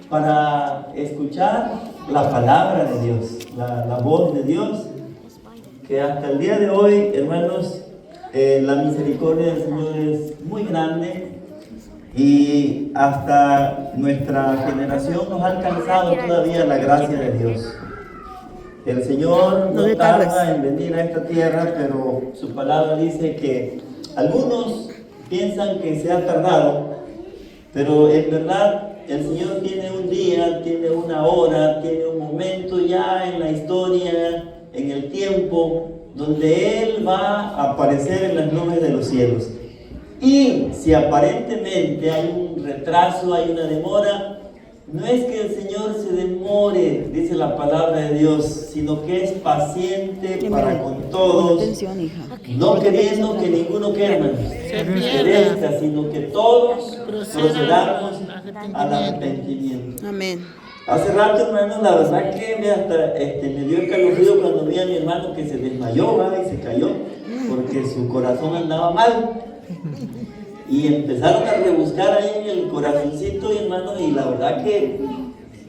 para escuchar la palabra de Dios, la voz de Dios, que hasta el día de hoy, hermanos, la misericordia del Señor es muy grande y hasta nuestra generación nos ha alcanzado todavía la gracia de Dios. El Señor no tarda en venir a esta tierra, pero su palabra dice que algunos piensan que se ha tardado, pero en verdad el Señor tiene un día, tiene una hora, tiene un momento ya en la historia, en el tiempo, donde Él va a aparecer en las nubes de los cielos. Y si aparentemente hay un retraso, hay una demora, no es que el Señor se demore, dice la palabra de Dios, sino que es paciente para con todos, no queriendo que ninguno que hermanos perezca, sino que todos procedamos al arrepentimiento. Amén. Hace rato, hermanos, la verdad que me dio escalofrío cuando vi a mi hermano que se desmayó, y se cayó, porque su corazón andaba mal. Y empezaron a rebuscar ahí en el corazoncito, hermano, y la verdad que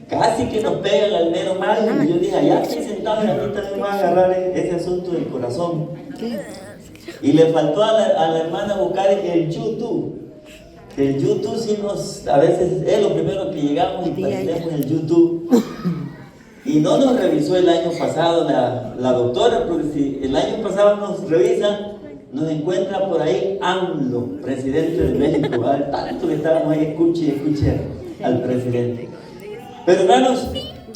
casi que nos pegan al mero mal. Y yo dije, allá estoy sentado y ahorita me va a agarrar ese asunto del corazón. Y le faltó a la hermana buscar el YouTube. El YouTube sí a veces es lo primero que llegamos y prendemos el YouTube. Y no nos revisó el año pasado la doctora, porque si el año pasado nos revisa, nos encuentra por ahí AMLO, presidente de México, ¿vale? Tanto que estábamos ahí, escuche al presidente. Pero hermanos,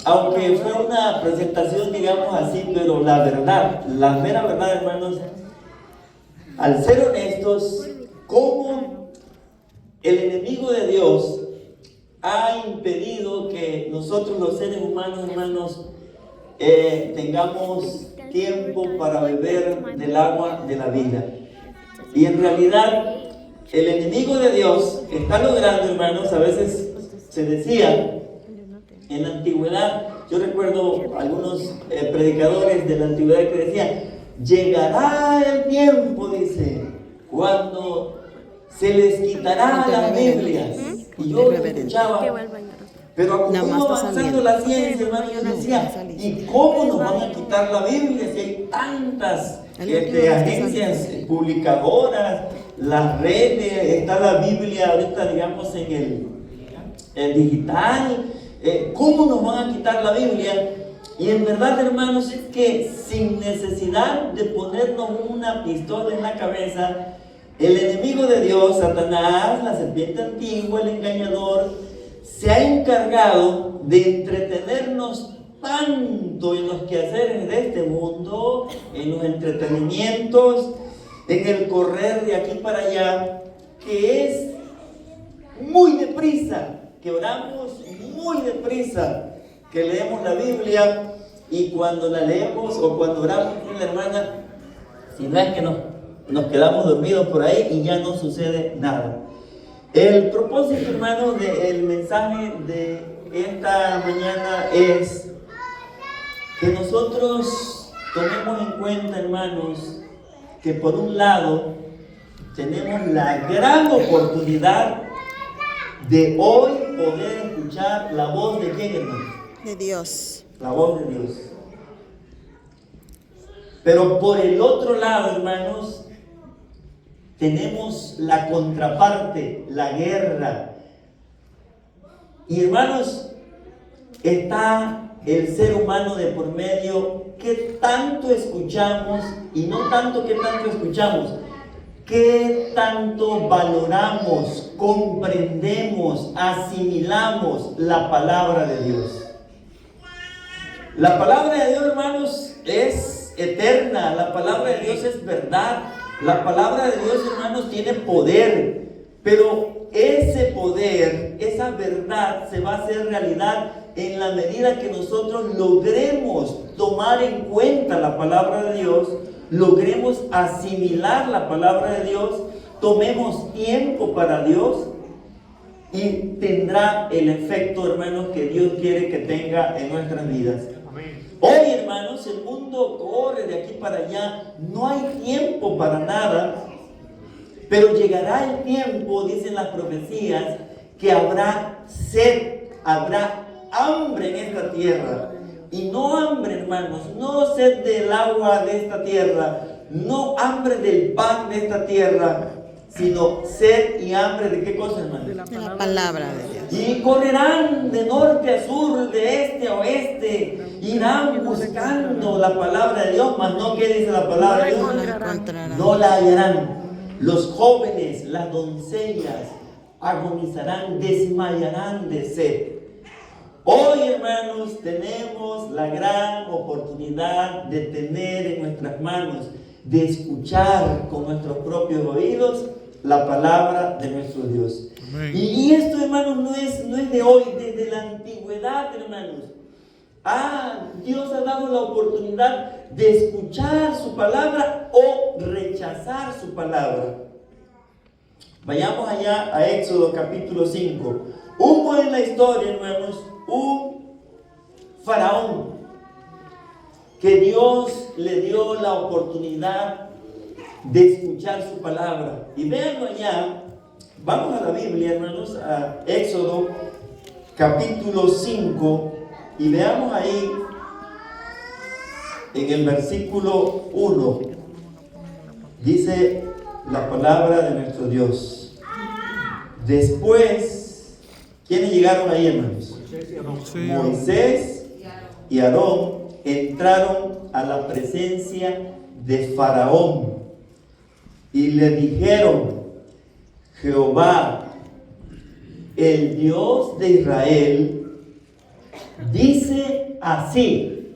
aunque fue una presentación, digamos así, pero la verdad, la mera verdad, hermanos, al ser honestos, cómo el enemigo de Dios ha impedido que nosotros los seres humanos, hermanos, tengamos tiempo para beber del agua de la vida. Y en realidad el enemigo de Dios está logrando, hermanos, a veces se decía en la antigüedad, yo recuerdo algunos predicadores de la antigüedad que decían, llegará el tiempo, dice, cuando se les quitará las Biblias. Y yo lo escuchaba. Pero como avanzando la ciencia, hermano, yo decía, ¿y cómo nos van a quitar la Biblia si hay tantas agencias publicadoras, las redes, está la Biblia ahorita, digamos, en el digital? ¿Cómo nos van a quitar la Biblia? Y en verdad, hermanos, es que sin necesidad de ponernos una pistola en la cabeza, el enemigo de Dios, Satanás, la serpiente antigua, el engañador, se ha encargado de entretenernos tanto en los quehaceres de este mundo, en los entretenimientos, en el correr de aquí para allá, que es muy deprisa, que oramos muy deprisa, que leemos la Biblia y cuando la leemos o cuando oramos con la hermana, si no es que nos quedamos dormidos por ahí y ya no sucede nada. El propósito, hermano, del mensaje de esta mañana es que nosotros tomemos en cuenta, hermanos, que por un lado tenemos la gran oportunidad de hoy poder escuchar la voz de ¿quién, hermano? De Dios. La voz de Dios. Pero por el otro lado, hermanos, tenemos la contraparte, la guerra. Y hermanos, está el ser humano de por medio. ¿Qué tanto escuchamos? Y no tanto que tanto escuchamos, ¿qué tanto valoramos, comprendemos, asimilamos la palabra de Dios? La palabra de Dios, hermanos, es eterna. La palabra de Dios es verdad. La palabra de Dios, hermanos, tiene poder, pero ese poder, esa verdad se va a hacer realidad en la medida que nosotros logremos tomar en cuenta la palabra de Dios, logremos asimilar la palabra de Dios, tomemos tiempo para Dios y tendrá el efecto, hermanos, que Dios quiere que tenga en nuestras vidas. Hoy, hermanos, el mundo corre de aquí para allá, no hay tiempo para nada, pero llegará el tiempo, dicen las profecías, que habrá sed, habrá hambre en esta tierra. Y no hambre, hermanos, no sed del agua de esta tierra, no hambre del pan de esta tierra, sino sed y hambre de qué cosa, hermanos. De la palabra de Dios. Y correrán de norte a sur, de este a oeste, irán buscando la palabra de Dios, mas no, ¿qué dice la palabra de Dios? No la encontrarán. No la hallarán. Los jóvenes, las doncellas, agonizarán, desmayarán de sed. Hoy, hermanos, tenemos la gran oportunidad de tener en nuestras manos, de escuchar con nuestros propios oídos la palabra de nuestro Dios. Y esto, hermanos, no es de hoy, desde la antigüedad, hermanos. Dios ha dado la oportunidad de escuchar su palabra o rechazar su palabra. Vayamos allá a Éxodo capítulo 5. Hubo en la historia, hermanos, un faraón que Dios le dio la oportunidad de escuchar su palabra. Y véanlo allá, vamos a la Biblia, hermanos, a Éxodo capítulo 5, y veamos ahí en el versículo 1, dice la palabra de nuestro Dios. Después, ¿quiénes llegaron ahí, hermanos? Moisés y Aarón entraron a la presencia de Faraón y le dijeron: Jehová, el Dios de Israel, dice así: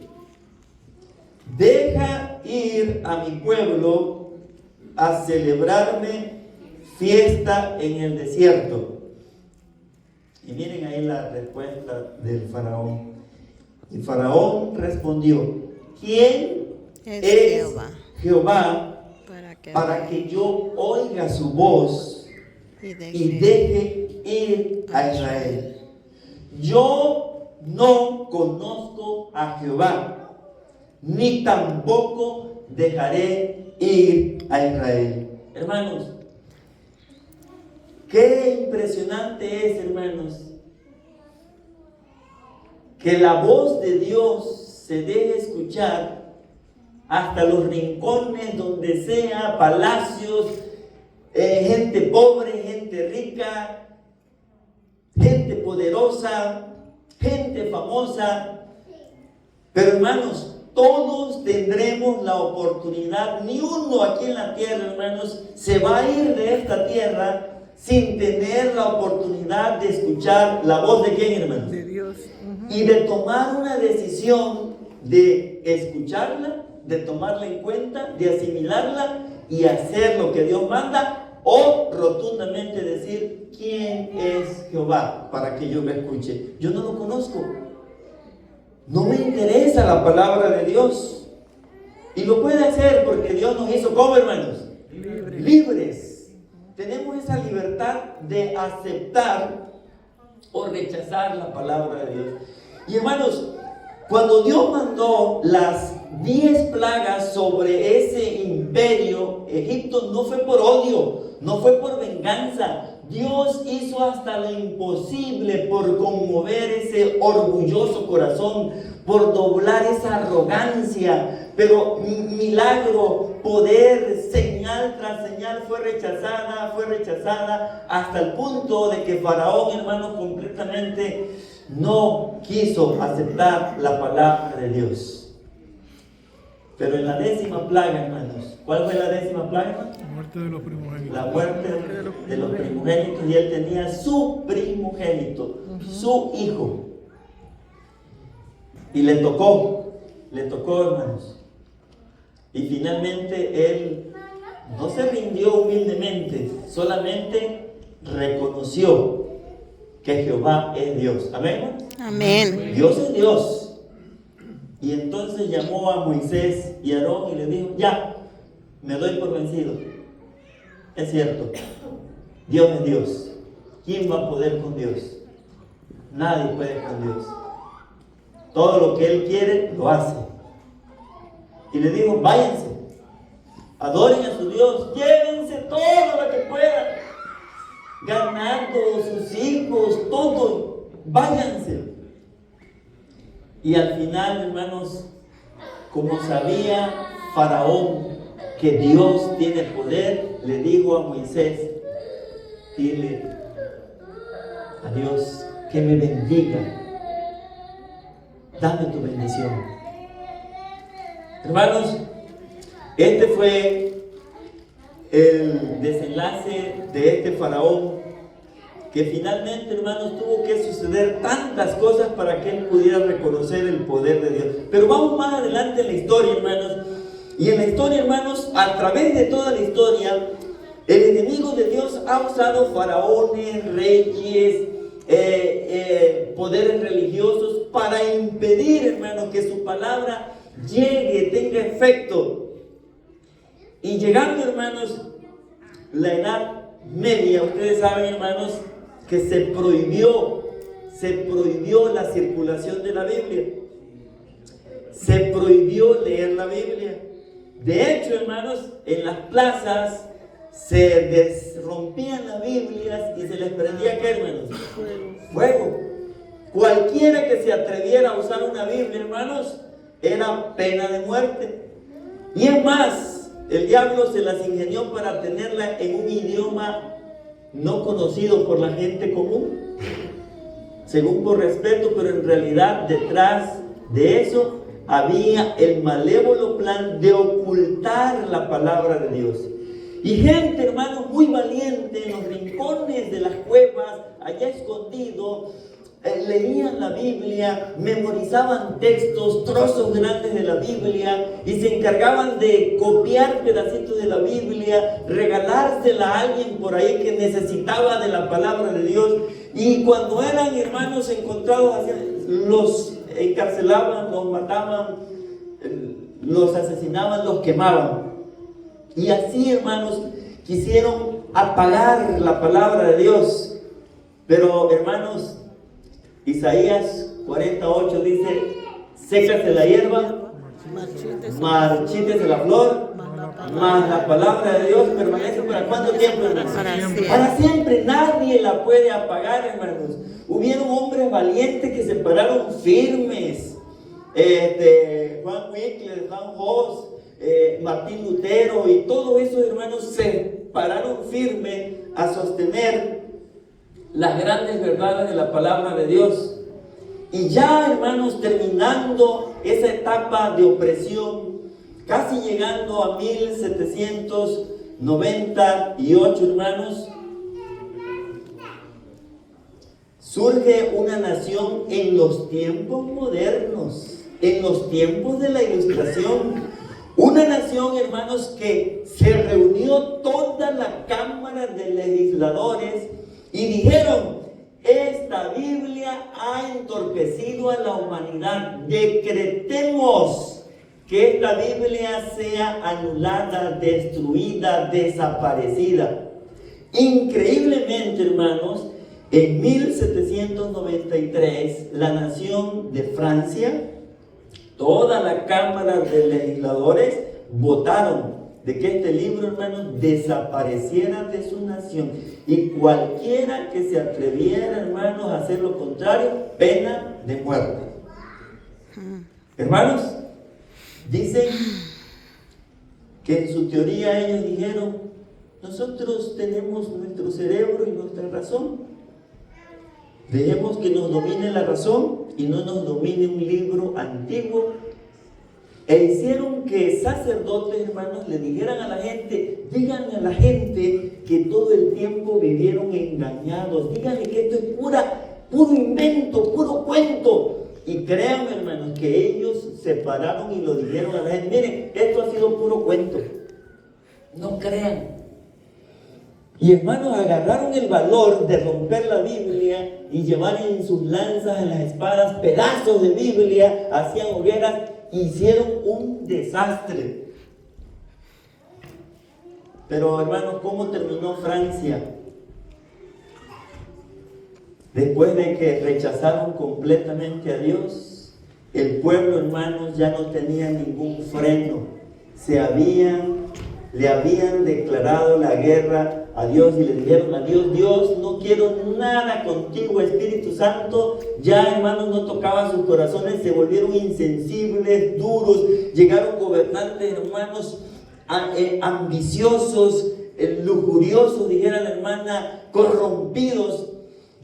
deja ir a mi pueblo a celebrarme fiesta en el desierto. Y miren ahí la respuesta del faraón. Y Faraón respondió: ¿quién es Jehová para que yo oiga su voz y deje ir a Israel? Yo no conozco a Jehová, ni tampoco dejaré ir a Israel. Hermanos, qué impresionante es, hermanos, que la voz de Dios se deje escuchar hasta los rincones donde sea, palacios, gente pobre, gente rica, gente poderosa, gente famosa. Pero, hermanos, todos tendremos la oportunidad. Ni uno aquí en la tierra, hermanos, se va a ir de esta tierra sin tener la oportunidad de escuchar la voz de ¿quién, hermanos? De Dios. Y de tomar una decisión de escucharla, de tomarla en cuenta, de asimilarla y hacer lo que Dios manda, o rotundamente decir: ¿quién es Jehová para que yo me escuche? Yo no lo conozco. No me interesa la palabra de Dios. Y lo puede hacer porque Dios nos hizo como, hermanos, libres. Tenemos esa libertad de aceptar o rechazar la palabra de Dios. Y, hermanos, cuando Dios mandó las 10 plagas sobre ese imperio, Egipto, no fue por odio, no fue por venganza. Dios hizo hasta lo imposible por conmover ese orgulloso corazón, por doblar esa arrogancia. Pero milagro, poder, señal tras señal fue rechazada hasta el punto de que Faraón, hermano, completamente no quiso aceptar la palabra de Dios. Pero en la 10ª plaga, hermanos, ¿cuál fue la 10ª plaga? La muerte de los primogénitos. La muerte de los primogénitos, y él tenía su primogénito, su hijo. Y le tocó, hermanos. Y finalmente él no se rindió humildemente, solamente reconoció que Jehová es Dios. Amén. Amén. Dios es Dios. Y entonces llamó a Moisés y a Aarón y le dijo: ya, me doy por vencido. Es cierto, Dios es Dios. ¿Quién va a poder con Dios? Nadie puede con Dios. Todo lo que Él quiere, lo hace. Y le dijo: váyanse, adoren a su Dios, llévense todo lo que puedan, ganando sus hijos, todo. váyanse. Y al final, hermanos, como sabía Faraón que Dios tiene poder, le dijo a Moisés, dile a Dios que me bendiga, dame tu bendición. Hermanos, este fue el desenlace de este Faraón, que finalmente, hermanos, tuvo que suceder tantas cosas para que él pudiera reconocer el poder de Dios. Pero vamos más adelante en la historia, hermanos. Y en la historia, hermanos, a través de toda la historia, el enemigo de Dios ha usado faraones, reyes, poderes religiosos para impedir, hermanos, que su palabra llegue, tenga efecto. Y llegando, hermanos, la Edad Media, ustedes saben, hermanos, que se prohibió la circulación de la Biblia. Se prohibió leer la Biblia. De hecho, hermanos, en las plazas se rompían las Biblias y se les prendía, ¿qué, hermanos? Fuego. Cualquiera que se atreviera a usar una Biblia, hermanos, era pena de muerte. Y es más, el diablo se las ingenió para tenerla en un idioma no conocido por la gente común, según por respeto, pero en realidad detrás de eso había el malévolo plan de ocultar la palabra de Dios. Y gente, hermanos, muy valiente en los rincones de las cuevas, allá escondido, leían la Biblia, memorizaban textos, trozos grandes de la Biblia y se encargaban de copiar pedacitos de la Biblia, regalársela a alguien por ahí que necesitaba de la palabra de Dios. Y cuando eran, hermanos, encontrados, los encarcelaban, los mataban, los asesinaban, los quemaban. Y así, hermanos, quisieron apagar la palabra de Dios. Pero, hermanos, Isaías 48 dice, sécase la hierba, marchítese la flor, mas la palabra de Dios permanece ¿para cuánto tiempo, hermanos? Para siempre. Nadie la puede apagar, hermanos. Hubieron hombres valientes que se pararon firmes. Juan Wycliffe, Juan Hus, Martín Lutero y todos esos hermanos se pararon firmes a sostener las grandes verdades de la palabra de Dios. Y ya, hermanos, terminando esa etapa de opresión, casi llegando a 1798, hermanos, surge una nación en los tiempos modernos, en los tiempos de la Ilustración. Una nación, hermanos, que se reunió toda la Cámara de Legisladores y dijeron, esta Biblia ha entorpecido a la humanidad. Decretemos que esta Biblia sea anulada, destruida, desaparecida. Increíblemente, hermanos, en 1793, la nación de Francia, toda la Cámara de Legisladores votaron de que este libro, hermanos, desapareciera de su nación. Y cualquiera que se atreviera, hermanos, a hacer lo contrario, pena de muerte. Hermanos, dicen que en su teoría ellos dijeron, nosotros tenemos nuestro cerebro y nuestra razón. Dejemos que nos domine la razón y no nos domine un libro antiguo. E hicieron que sacerdotes, hermanos, le dijeran a la gente, díganle a la gente que todo el tiempo vivieron engañados, díganle que esto es puro invento, puro cuento. Y créanme, hermanos, que ellos se pararon y lo dijeron a la gente, miren, esto ha sido puro cuento, no crean. Y, hermanos, agarraron el valor de romper la Biblia y llevar en sus lanzas, en las espadas, pedazos de Biblia, hacían hogueras, hicieron un desastre. Pero, hermanos, ¿cómo terminó Francia? Después de que rechazaron completamente a Dios, el pueblo, hermanos, ya no tenía ningún freno. Le habían declarado la guerra a Dios y le dijeron a Dios: Dios, no quiero nada contigo, Espíritu Santo. Ya, hermanos, no tocaba sus corazones, se volvieron insensibles, duros. Llegaron gobernantes, hermanos, ambiciosos, lujuriosos, dijera la hermana, corrompidos.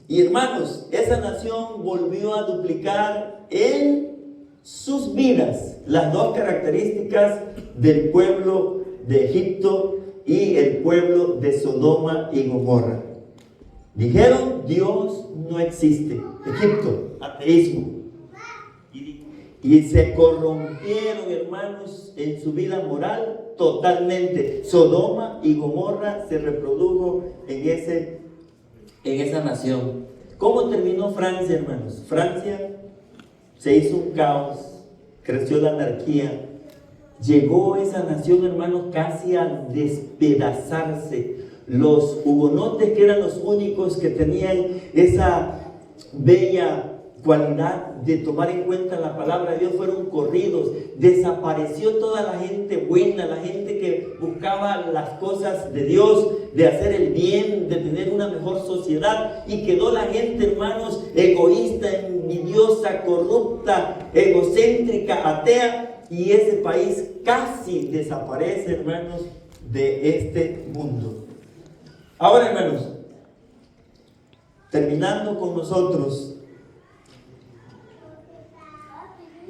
Y hermanos, esa nación volvió a duplicar en sus vidas las dos características del pueblo de Egipto y el pueblo de Sodoma y Gomorra. Dijeron: Dios no existe. Egipto, ateísmo. Y se corrompieron, hermanos, en su vida moral totalmente. Sodoma y Gomorra se reprodujo en esa nación. ¿Cómo terminó Francia, hermanos? Francia se hizo un caos, creció la anarquía. Llegó esa nación, hermanos, casi a despedazarse. Los hugonotes, que eran los únicos que tenían esa bella cualidad de tomar en cuenta la palabra de Dios, fueron corridos. Desapareció toda la gente buena, la gente que buscaba las cosas de Dios, de hacer el bien, de tener una mejor sociedad, y quedó la gente, hermanos, egoísta, envidiosa, corrupta, egocéntrica, atea, y ese país casi desaparece, hermanos, de este mundo. Ahora, hermanos, terminando con nosotros,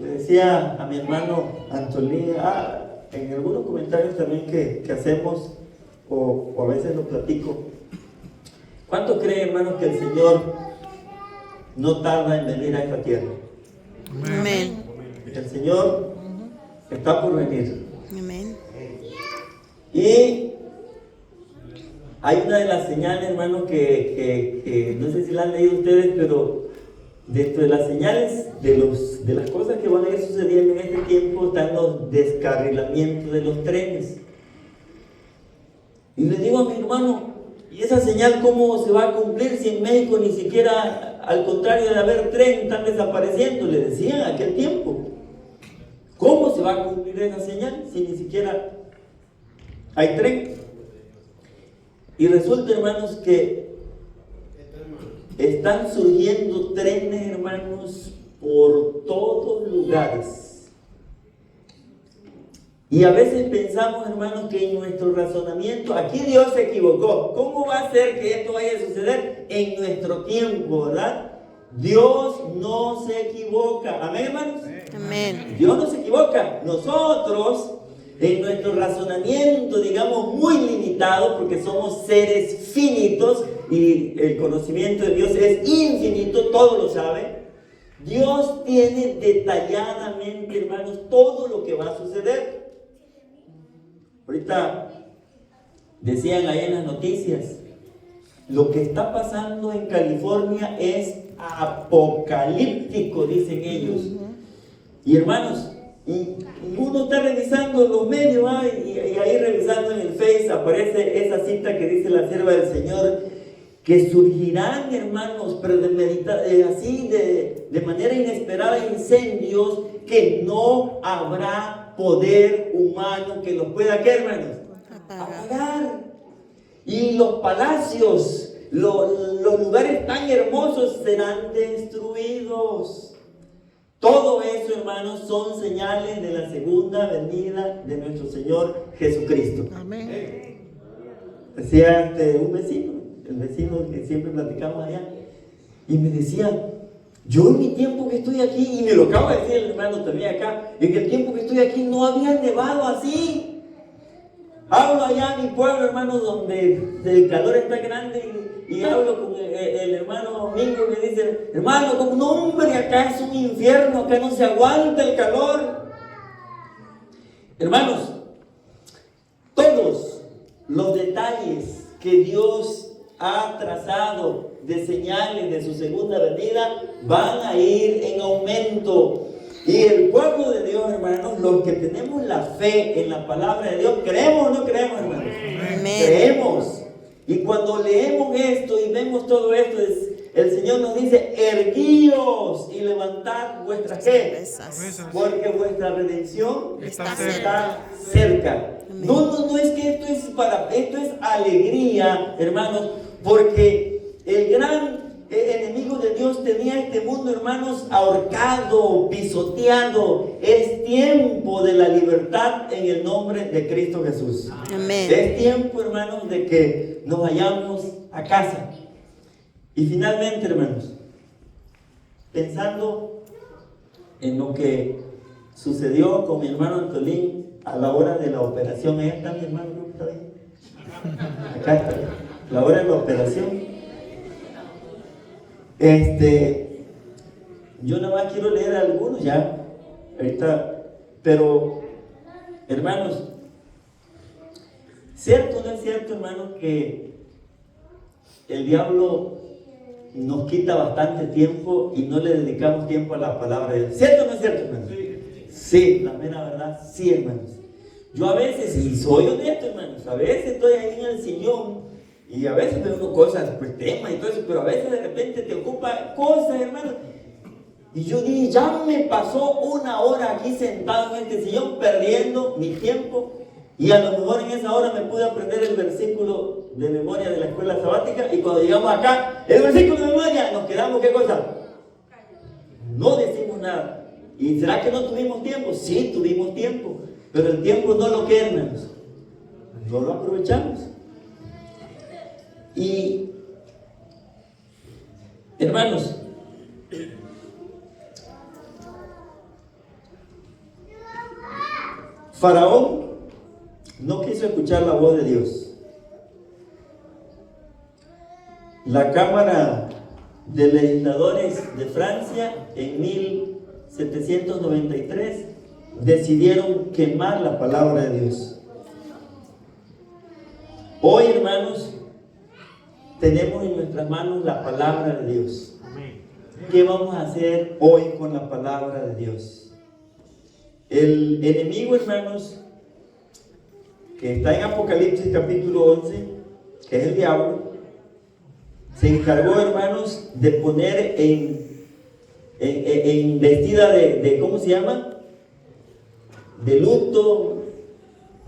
le decía a mi hermano Antolín, en algunos comentarios también que hacemos, o a veces lo platico: ¿cuánto cree, hermanos, que el Señor no tarda en venir a esta tierra? Amén. El Señor está por venir. Amén. Y hay una de las señales, hermanos, que no sé si la han leído ustedes, pero dentro de las señales de las cosas que van a ir sucediendo en este tiempo están los descarrilamientos de los trenes. Y le digo a mi hermano: ¿y esa señal cómo se va a cumplir si en México ni siquiera, al contrario de haber tren, están desapareciendo? Le decía en aquel tiempo: ¿cómo se va a cumplir esa señal si ni siquiera hay tren? Y resulta, hermanos, que están surgiendo trenes, hermanos, por todos lugares. Y a veces pensamos, hermanos, que en nuestro razonamiento, aquí Dios se equivocó. ¿Cómo va a ser que esto vaya a suceder en nuestro tiempo, verdad? Dios no se equivoca. ¿Amén, hermanos? Amén. Dios no se equivoca. Nosotros, en nuestro razonamiento, digamos, muy limitado, porque somos seres finitos y el conocimiento de Dios es infinito, todo lo sabe. Dios tiene detalladamente, hermanos, todo lo que va a suceder. Ahorita decían ahí en las noticias, lo que está pasando en California es apocalíptico, dicen ellos. Y hermanos, y uno está revisando los medios, y ahí revisando en el Face aparece esa cita que dice la sierva del Señor, que surgirán, hermanos, así de manera inesperada, incendios que no habrá poder humano que los pueda, ¿qué, hermanos? Apagar. Y los palacios, los lugares tan hermosos serán destruidos. Todo eso, hermanos, son señales de la segunda venida de nuestro Señor Jesucristo. Amén. Decía un vecino, el vecino que siempre platicamos allá, y me decía: yo en mi tiempo que estoy aquí, y me lo acabo de decir el hermano también acá, en el tiempo que estoy aquí no había nevado así. Hablo allá en mi pueblo, hermanos, donde el calor está grande, y hablo con el hermano Domingo, y me dice: hermano, como no, hombre, acá es un infierno, acá no se aguanta el calor. Hermanos, todos los detalles que Dios ha trazado de señales de su segunda venida van a ir en aumento. Y el pueblo de Dios, hermanos, los que tenemos la fe en la palabra de Dios, ¿creemos o no creemos, hermanos? Amén. Creemos. Y cuando leemos esto y vemos todo esto, el Señor nos dice, erguíos y levantad vuestras ¿qué? Cabezas. Porque vuestra redención Está cerca. No es que esto es alegría, hermanos, porque el gran enemigo de Dios tenía este mundo, hermanos, ahorcado, pisoteado. Es tiempo de la libertad en el nombre de Cristo Jesús. Amén. Es tiempo, hermanos, de que nos vayamos a casa. Y finalmente, hermanos, pensando en lo que sucedió con mi hermano Antolín a la hora de la operación. ¿Ahí está mi hermano? ¿Está bien? Acá está, la hora de la operación. Yo nada más quiero leer algunos ya, ahorita, pero, hermanos, ¿cierto o no es cierto, hermanos, que el diablo nos quita bastante tiempo y no le dedicamos tiempo a la palabra de Dios? ¿Cierto o no es cierto, hermanos? Sí, la mera verdad, sí, hermanos. Yo a veces, y soy honesto, hermanos, a veces estoy ahí en el sillón y a veces me uno cosas, pues temas y todo eso, pero a veces de repente te ocupa cosas, hermanos. Y yo dije, ya me pasó 1 hora aquí sentado en este sillón perdiendo mi tiempo, y a lo mejor en esa hora me pude aprender el versículo de memoria de la escuela sabática, y cuando llegamos acá, el versículo de memoria, nos quedamos, ¿qué cosa? No decimos nada. ¿Y será que no tuvimos tiempo? Sí, tuvimos tiempo, pero el tiempo no lo que, hermanos, no lo aprovechamos. Y, hermanos, Faraón no quiso escuchar la voz de Dios. La Cámara de Legisladores de Francia en 1793 decidieron quemar la palabra de Dios. Hoy, hermanos, tenemos en nuestras manos la palabra de Dios. ¿Qué vamos a hacer hoy con la palabra de Dios? El enemigo, hermanos, que está en Apocalipsis capítulo 11, que es el diablo, se encargó, hermanos, de poner en vestida de ¿cómo se llama? De luto,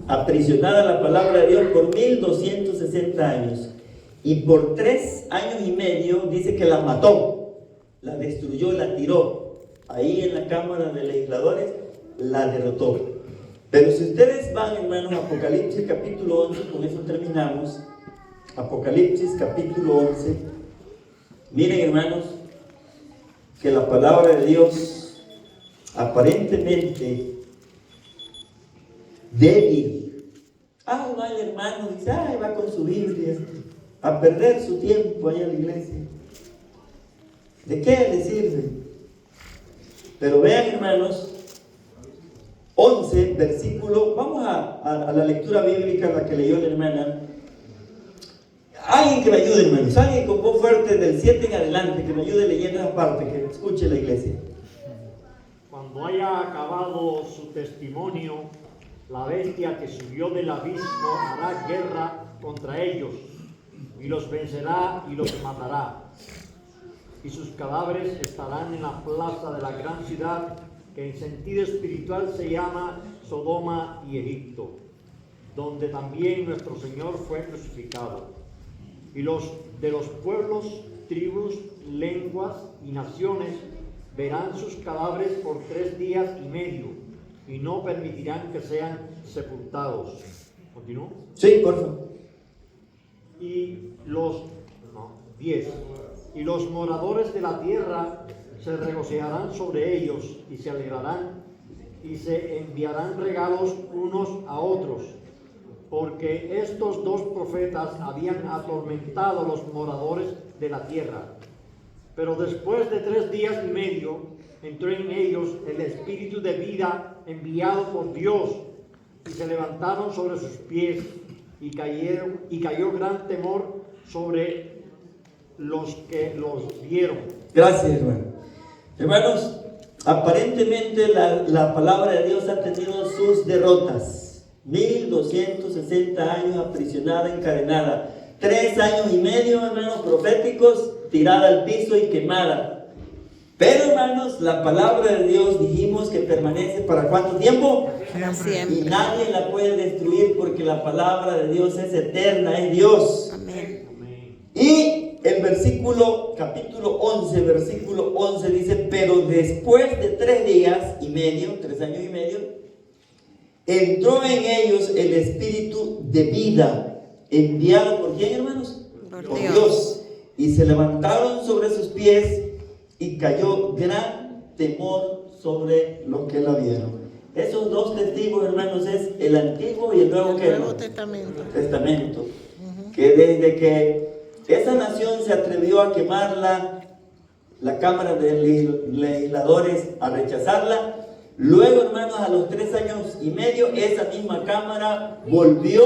aprisionada la palabra de Dios por 1260 años. Y por 3 años y medio dice que la mató, la destruyó, la tiró. Ahí en la Cámara de Legisladores la derrotó. Pero si ustedes van, hermanos, a Apocalipsis capítulo 11, con eso terminamos. Apocalipsis capítulo 11. Miren, hermanos, que la palabra de Dios aparentemente débil. Va el hermano, dice, va con su Biblia a perder su tiempo allá en la iglesia. ¿De qué le sirve? Pero vean, hermanos, 11, versículo, vamos a la lectura bíblica, la que leyó la hermana. Alguien que me ayude, hermanos, alguien con voz fuerte del 7 en adelante, que me ayude leyendo esa parte, que escuche la iglesia. Cuando haya acabado su testimonio, la bestia que subió del abismo hará guerra contra ellos, y los vencerá y los matará. Y sus cadáveres estarán en la plaza de la gran ciudad, que en sentido espiritual se llama Sodoma y Egipto, donde también nuestro Señor fue crucificado. Y los de los pueblos, tribus, lenguas y naciones verán sus cadáveres por 3 días y medio, y no permitirán que sean sepultados. ¿Continúo? Sí, por favor. Y los 10. Y los moradores de la tierra se regocijarán sobre ellos y se alegrarán y se enviarán regalos unos a otros, porque estos 2 profetas habían atormentado a los moradores de la tierra. Pero después de 3 días y medio entró en ellos el espíritu de vida enviado por Dios, y se levantaron sobre sus pies, y cayó gran temor sobre los que los vieron. Gracias, hermano. Hermanos, aparentemente la palabra de Dios ha tenido sus derrotas. 1260 años aprisionada, encadenada. 3 años y medio, hermanos, proféticos, tirada al piso y quemada. Pero, hermanos, la palabra de Dios dijimos que permanece ¿para cuánto tiempo? Para Y siempre. nadie la puede destruir porque la palabra de Dios es eterna, es Dios. Amén. Amén. Y el capítulo 11, versículo 11 dice, pero después de 3 días y medio, 3 años y medio, entró en ellos el espíritu de vida, enviado ¿por quién, hermanos? Por Dios. Dios. Y se levantaron sobre sus pies y cayó gran temor sobre los que la vieron. Esos 2 testigos, hermanos, es el Antiguo y el Nuevo, ¿qué, Nuevo hermano? Testamento. Testamento. Que desde que esa nación se atrevió a quemarla, la Cámara de Legisladores a rechazarla, luego, hermanos, a los 3 años y medio, esa misma Cámara volvió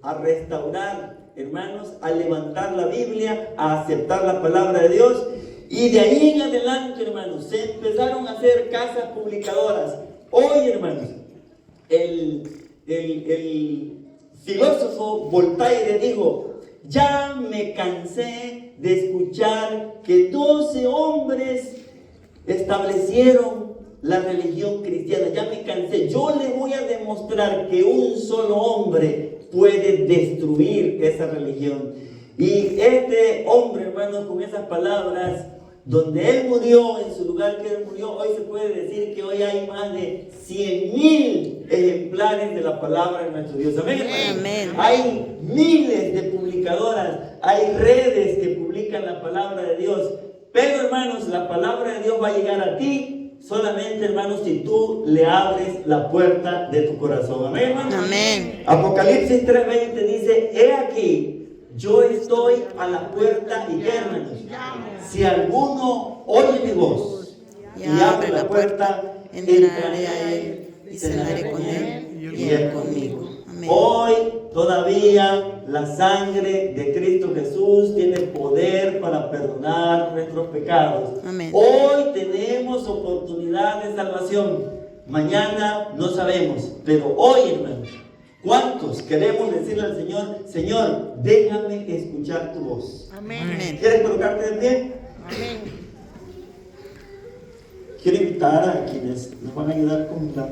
a restaurar, hermanos, a levantar la Biblia, a aceptar la palabra de Dios. Y de ahí en adelante, hermanos, se empezaron a hacer casas publicadoras. Hoy, hermanos, el filósofo Voltaire dijo: ya me cansé de escuchar que 12 hombres establecieron la religión cristiana. Ya me cansé. Yo les voy a demostrar que un solo hombre puede destruir esa religión. Y este hombre, hermanos, con esas palabras, donde él murió, en su lugar que él murió, hoy se puede decir que hoy hay más de 100,000 ejemplares de la palabra de nuestro Dios. Amén, hermanos. Amén. Hay miles de publicadoras, hay redes que publican la palabra de Dios. Pero, hermanos, la palabra de Dios va a llegar a ti solamente, hermanos, si tú le abres la puerta de tu corazón. Amén, hermanos. Amén. Apocalipsis 3:20 dice: he aquí, yo estoy a la puerta y ¿qué, hermanos? Si alguno oye mi voz y abre la puerta, entraré a él y cenaré con él y él conmigo. Amén. Hoy todavía la sangre de Cristo Jesús tiene poder para perdonar nuestros pecados. Amén. Hoy tenemos oportunidad de salvación. Mañana no sabemos, pero hoy, hermanos, ¿cuántos queremos decirle al Señor: Señor, déjame escuchar tu voz? Amén. ¿Quieres colocarte de pie? Amén. Quiero invitar a quienes nos van a ayudar con la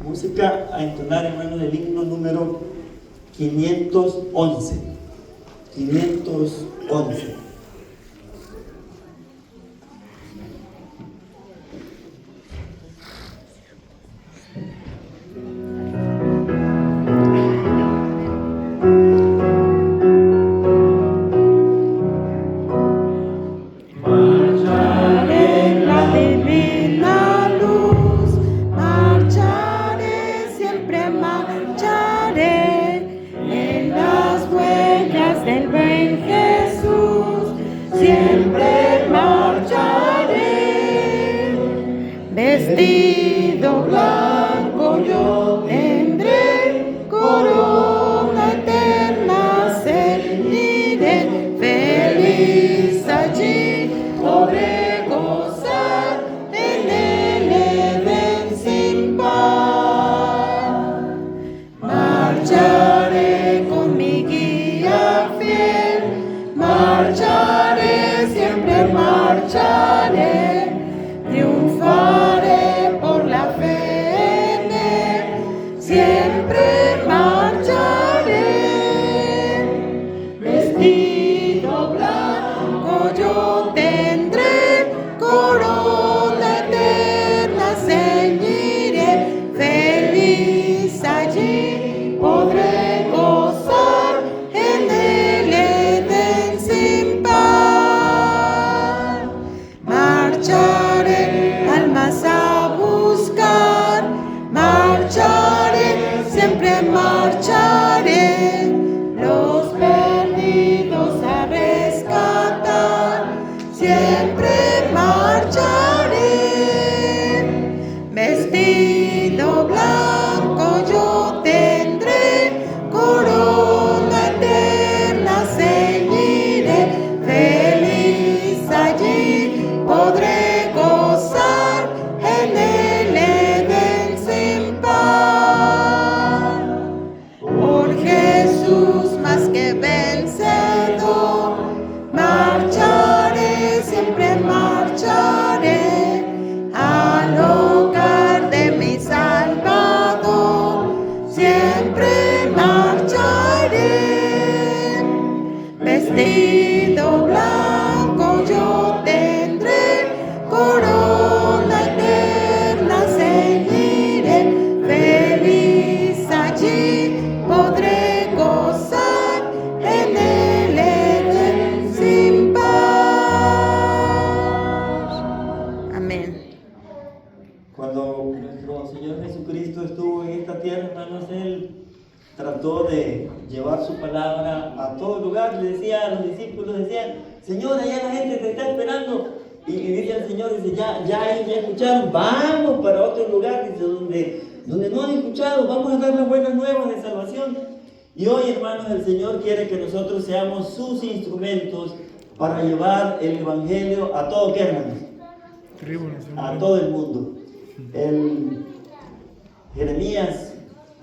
música a entonar, hermanos, el himno número 511. 511. Vestido blanco yo tendré, corona eterna ceñiré, feliz allí podré gozar en el Edén sin par. Marcharé con mi guía fiel, marcharé, siempre marcharé, triunfaré por la fe en él, Cuando nuestro Señor Jesucristo estuvo en esta tierra, hermanos, Él trató de llevar su palabra a todo lugar. Le decía a los discípulos, decían, Señor, allá la gente te está esperando. Y dice el Señor, dice, ya ellos ya escucharon, vamos para otro lugar, dice, donde no han escuchado, vamos a dar las buenas nuevas de salvación. Y hoy, hermanos, el Señor quiere que nosotros seamos sus instrumentos para llevar el Evangelio a todo, ¿qué, hermanos? A todo el mundo. El Jeremías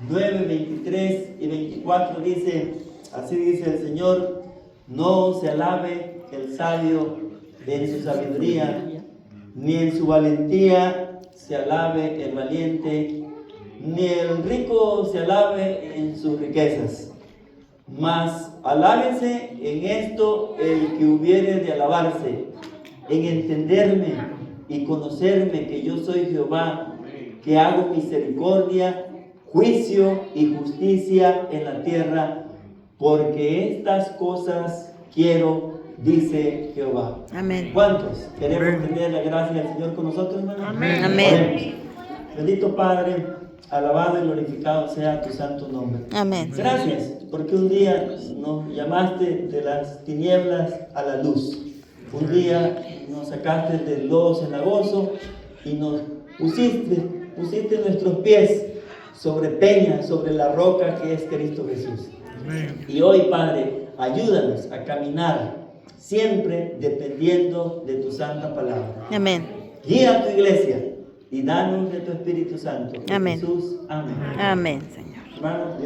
9, 23 y 24 dice, así dice el Señor, no se alabe el sabio en su sabiduría, ni en su valentía se alabe el valiente, ni el rico se alabe en sus riquezas. Mas alábese en esto el que hubiere de alabarse, en entenderme y conocerme que yo soy Jehová, que hago misericordia, juicio y justicia en la tierra, porque estas cosas quiero, dice Jehová. Amén. ¿Cuántos queremos tener la gracia del Señor con nosotros, hermanos? Amén. Amén. Oremos. Bendito Padre, alabado y glorificado sea tu santo nombre. Amén. Gracias, porque un día nos llamaste de las tinieblas a la luz. Un día nos sacaste del lodo cenagoso y nos pusiste nuestros pies sobre peña, sobre la roca que es Cristo Jesús. Amén. Y hoy, Padre, ayúdanos a caminar siempre dependiendo de tu santa palabra. Amén. Guía a tu iglesia y danos de tu Espíritu Santo. En Amén. Jesús, amén. Amén, Señor. Hermanos,